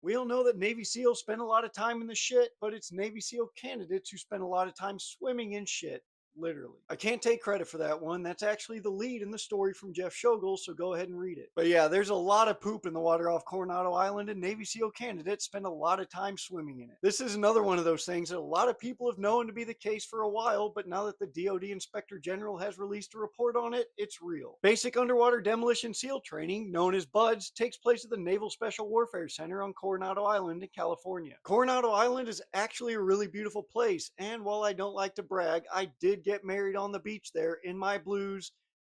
We all know that Navy SEALs spend a lot of time in the shit, but it's Navy SEAL candidates who spend a lot of time swimming in shit. Literally. I can't take credit for that one. That's actually the lead in the story from Jeff Shogel, so go ahead and read it. But yeah, there's a lot of poop in the water off Coronado Island, and Navy SEAL candidates spend a lot of time swimming in it. This is another one of those things that a lot of people have known to be the case for a while, but now that the DoD Inspector General has released a report on it, it's real. Basic underwater demolition SEAL training, known as BUDS, takes place at the Naval Special Warfare Center on Coronado Island in California. Coronado Island is actually a really beautiful place, and while I don't like to brag, I did get married on the beach there in my blues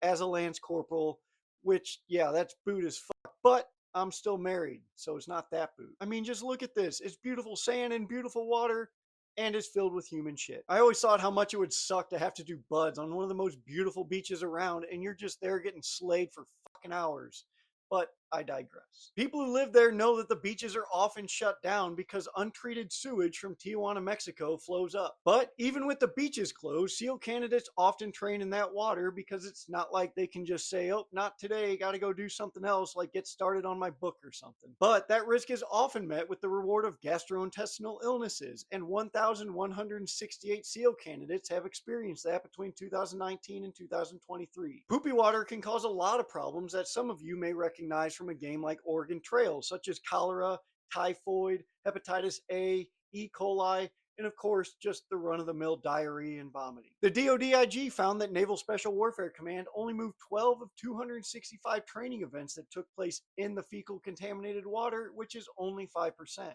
as a lance corporal, which, yeah, that's boot as fuck, but I'm still married, so it's not that boot. I mean, just look at this. It's beautiful sand and beautiful water, and it's filled with human shit. I always thought how much it would suck to have to do buds on one of the most beautiful beaches around, and you're just there getting slayed for fucking hours. But I digress. People who live there know that the beaches are often shut down because untreated sewage from Tijuana, Mexico flows up. But even with the beaches closed, SEAL candidates often train in that water because it's not like they can just say, oh, not today, gotta go do something else, like get started on my book or something. But that risk is often met with the reward of gastrointestinal illnesses, and 1,168 SEAL candidates have experienced that between 2019 and 2023. Poopy water can cause a lot of problems that some of you may recognize from a game like Oregon Trail, such as cholera, typhoid, hepatitis A, E. coli, and of course, just the run-of-the-mill diarrhea and vomiting. The DoDIG found that Naval Special Warfare Command only moved 12 of 265 training events that took place in the fecal contaminated water, which is only 5%.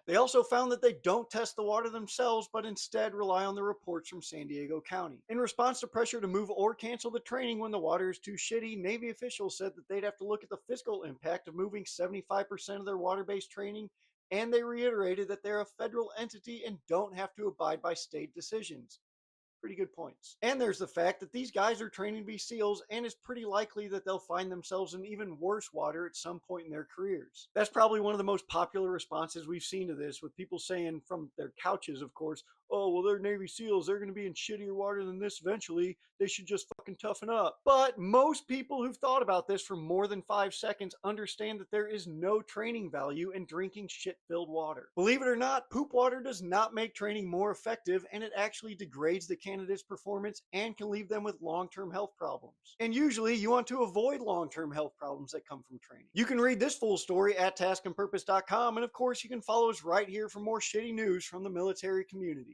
They also found that they don't test the water themselves, but instead rely on the reports from San Diego County. In response to pressure to move or cancel the training when the water is too shitty, Navy officials said that they'd have to look at the fiscal impact of moving 75% of their water-based training, and they reiterated that they're a federal entity and don't have to abide by state decisions. Pretty good points. And there's the fact that these guys are training to be SEALs, and it's pretty likely that they'll find themselves in even worse water at some point in their careers. That's probably one of the most popular responses we've seen to this, with people saying from their couches, of course, oh, well, they're Navy SEALs. They're going to be in shittier water than this eventually. They should just fucking toughen up. But most people who've thought about this for more than 5 seconds understand that there is no training value in drinking shit-filled water. Believe it or not, poop water does not make training more effective, and it actually degrades the candidate's performance and can leave them with long-term health problems. And usually you want to avoid long-term health problems that come from training. You can read this full story at taskandpurpose.com, and of course you can follow us right here for more shitty news from the military community.